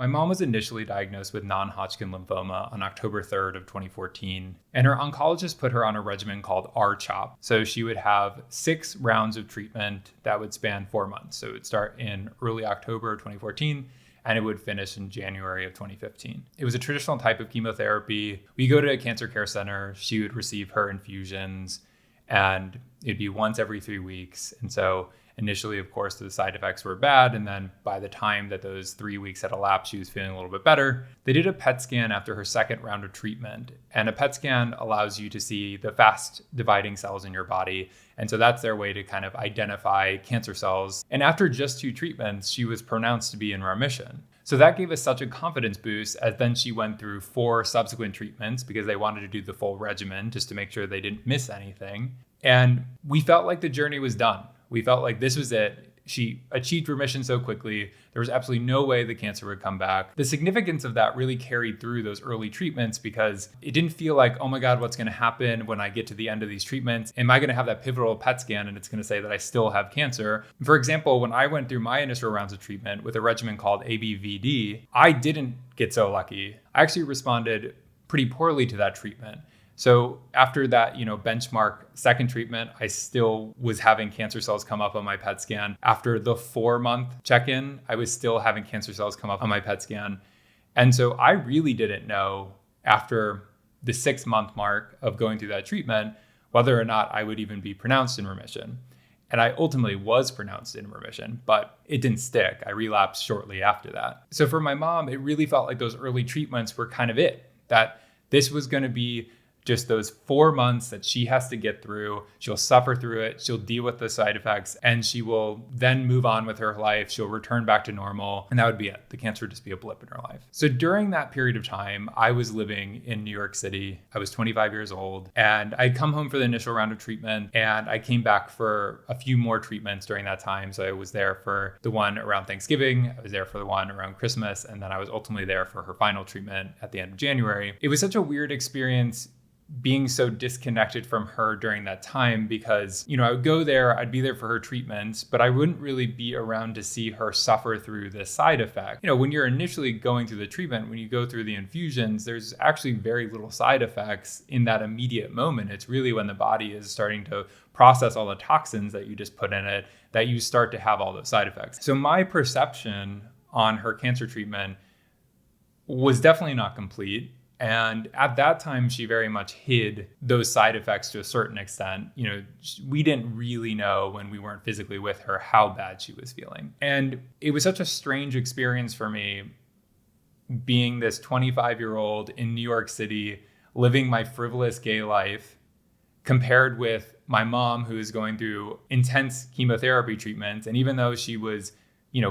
My mom was initially diagnosed with non-Hodgkin lymphoma on October 3rd of 2014, and her oncologist put her on a regimen called R-CHOP. So she would have 6 rounds of treatment that would span 4 months. So it would start in early October of 2014, and it would finish in January of 2015. It was a traditional type of chemotherapy. We go to a cancer care center, she would receive her infusions, and it'd be once every 3 weeks. And so initially, of course, the side effects were bad. And then by the time that those 3 weeks had elapsed, she was feeling a little bit better. They did a PET scan after her second round of treatment. And a PET scan allows you to see the fast dividing cells in your body. And so that's their way to kind of identify cancer cells. And after just 2 treatments, she was pronounced to be in remission. So that gave us such a confidence boost, as then she went through 4 subsequent treatments because they wanted to do the full regimen just to make sure they didn't miss anything. And we felt like the journey was done. We felt like this was it. She achieved remission so quickly. There was absolutely no way the cancer would come back. The significance of that really carried through those early treatments because it didn't feel like, oh my God, what's going to happen when I get to the end of these treatments? Am I going to have that pivotal PET scan and it's going to say that I still have cancer? For example, when I went through my initial rounds of treatment with a regimen called ABVD, I didn't get so lucky. I actually responded pretty poorly to that treatment. So after that, benchmark second treatment, I still was having cancer cells come up on my PET scan. After the 4-month check-in, I was still having cancer cells come up on my PET scan. And so I really didn't know after the 6-month mark of going through that treatment, whether or not I would even be pronounced in remission. And I ultimately was pronounced in remission, but it didn't stick. I relapsed shortly after that. So for my mom, it really felt like those early treatments were kind of it, that this was going to be just those 4 months that she has to get through. She'll suffer through it. She'll deal with the side effects and she will then move on with her life. She'll return back to normal and that would be it. The cancer would just be a blip in her life. So during that period of time, I was living in New York City. I was 25 years old and I'd come home for the initial round of treatment and I came back for a few more treatments during that time. So I was there for the one around Thanksgiving. I was there for the one around Christmas. And then I was ultimately there for her final treatment at the end of January. It was such a weird experience being so disconnected from her during that time because, I would go there, I'd be there for her treatments, but I wouldn't really be around to see her suffer through the side effect. When you're initially going through the treatment, when you go through the infusions, there's actually very little side effects in that immediate moment. It's really when the body is starting to process all the toxins that you just put in it that you start to have all those side effects. So my perception on her cancer treatment was definitely not complete. And at that time, she very much hid those side effects to a certain extent. We didn't really know when we weren't physically with her how bad she was feeling. And it was such a strange experience for me being this 25-year-old in New York City, living my frivolous gay life, compared with my mom who is going through intense chemotherapy treatments. And even though she was,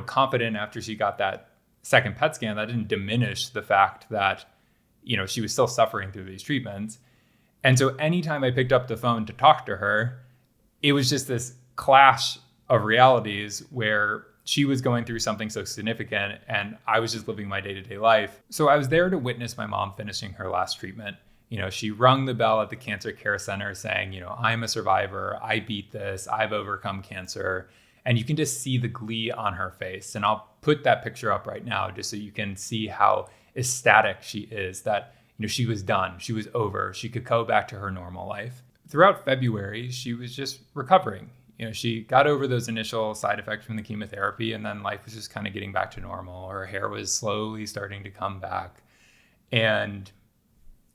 confident after she got that second PET scan, that didn't diminish the fact that she was still suffering through these treatments. And so anytime I picked up the phone to talk to her, it was just this clash of realities where she was going through something so significant and I was just living my day-to-day life. So I was there to witness my mom finishing her last treatment. She rung the bell at the cancer care center saying, I'm a survivor. I beat this. I've overcome cancer. And you can just see the glee on her face. And I'll put that picture up right now just so you can see how ecstatic she is that, she was done. She was over. She could go back to her normal life. Throughout February, she was just recovering. She got over those initial side effects from the chemotherapy and then life was just kind of getting back to normal. Her hair was slowly starting to come back. And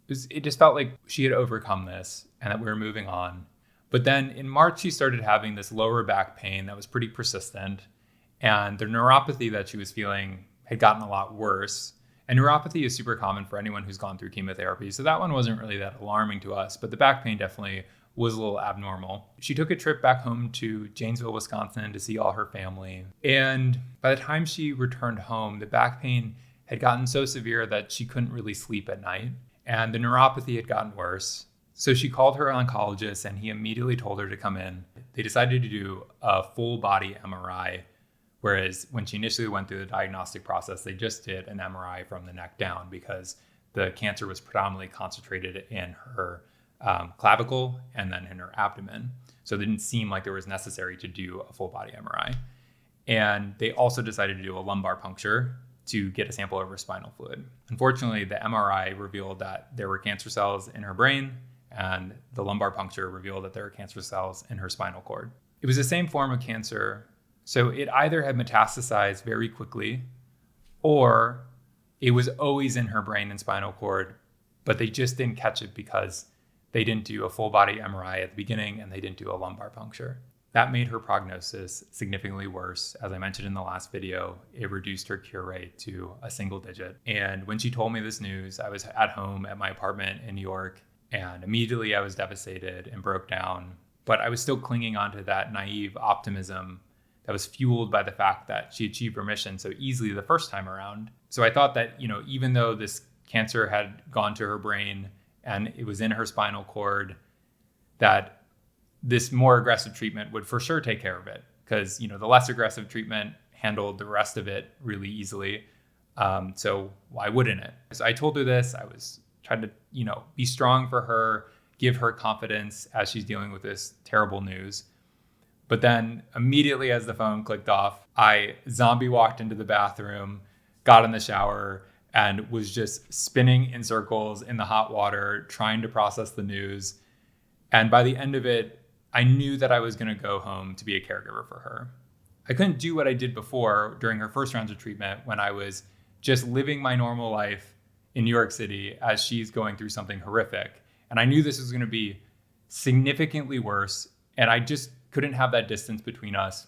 it just felt like she had overcome this and that we were moving on. But then in March, she started having this lower back pain that was pretty persistent. And the neuropathy that she was feeling had gotten a lot worse. And neuropathy is super common for anyone who's gone through chemotherapy. So that one wasn't really that alarming to us, but the back pain definitely was a little abnormal. She took a trip back home to Janesville, Wisconsin to see all her family. And by the time she returned home, the back pain had gotten so severe that she couldn't really sleep at night. And the neuropathy had gotten worse. So she called her oncologist and he immediately told her to come in. They decided to do a full body MRI. Whereas when she initially went through the diagnostic process, they just did an MRI from the neck down because the cancer was predominantly concentrated in her clavicle and then in her abdomen. So it didn't seem like there was necessary to do a full body MRI. And they also decided to do a lumbar puncture to get a sample of her spinal fluid. Unfortunately, the MRI revealed that there were cancer cells in her brain, and the lumbar puncture revealed that there were cancer cells in her spinal cord. It was the same form of cancer, so it either had metastasized very quickly, or it was always in her brain and spinal cord, but they just didn't catch it because they didn't do a full body MRI at the beginning and they didn't do a lumbar puncture. That made her prognosis significantly worse. As I mentioned in the last video, it reduced her cure rate to a single digit. And when she told me this news, I was at home at my apartment in New York, and immediately I was devastated and broke down. But I was still clinging onto that naive optimism that was fueled by the fact that she achieved remission so easily the first time around. So I thought that, even though this cancer had gone to her brain and it was in her spinal cord, that this more aggressive treatment would for sure take care of it, because the less aggressive treatment handled the rest of it really easily. So why wouldn't it? So I told her this. I was trying to be strong for her, give her confidence as she's dealing with this terrible news. But then immediately as the phone clicked off, I zombie walked into the bathroom, got in the shower, and was just spinning in circles in the hot water, trying to process the news. And by the end of it, I knew that I was going to go home to be a caregiver for her. I couldn't do what I did before during her first rounds of treatment, when I was just living my normal life in New York City as she's going through something horrific. And I knew this was going to be significantly worse, and I just couldn't have that distance between us.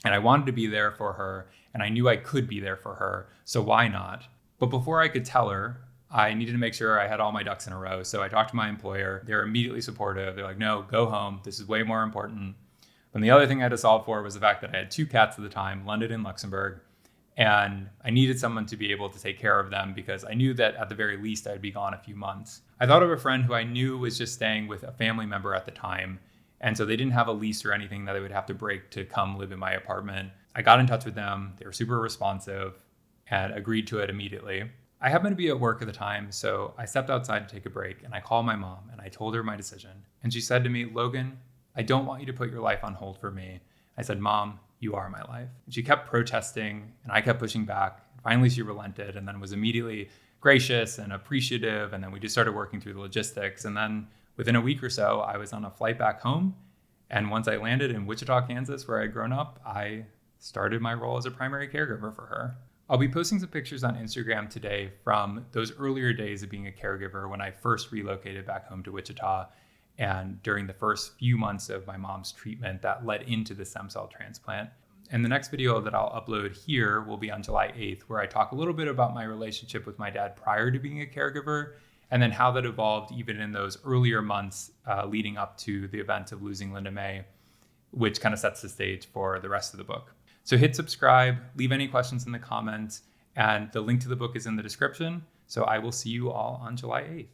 And I wanted to be there for her, and I knew I could be there for her, so why not? But before I could tell her, I needed to make sure I had all my ducks in a row. So I talked to my employer. They were immediately supportive. They're like, no, go home. This is way more important. And the other thing I had to solve for was the fact that I had 2 cats at the time, London and Luxembourg, and I needed someone to be able to take care of them because I knew that at the very least I'd be gone a few months. I thought of a friend who I knew was just staying with a family member at the time, and so they didn't have a lease or anything that they would have to break to come live in my apartment. I got in touch with them. They were super responsive and agreed to it immediately. I happened to be at work at the time, so I stepped outside to take a break, and I called my mom and I told her my decision. And she said to me, Logan, I don't want you to put your life on hold for me. I said, Mom, you are my life. And she kept protesting and I kept pushing back. Finally, she relented and then was immediately gracious and appreciative. And then we just started working through the logistics. And then within a week or so, I was on a flight back home. And once I landed in Wichita, Kansas, where I'd grown up, I started my role as a primary caregiver for her. I'll be posting some pictures on Instagram today from those earlier days of being a caregiver when I first relocated back home to Wichita, and during the first few months of my mom's treatment that led into the stem cell transplant. And the next video that I'll upload here will be on July 8th, where I talk a little bit about my relationship with my dad prior to being a caregiver, and then how that evolved even in those earlier months leading up to the event of losing Linda May, which kind of sets the stage for the rest of the book. So hit subscribe, leave any questions in the comments, and the link to the book is in the description. So I will see you all on July 8th.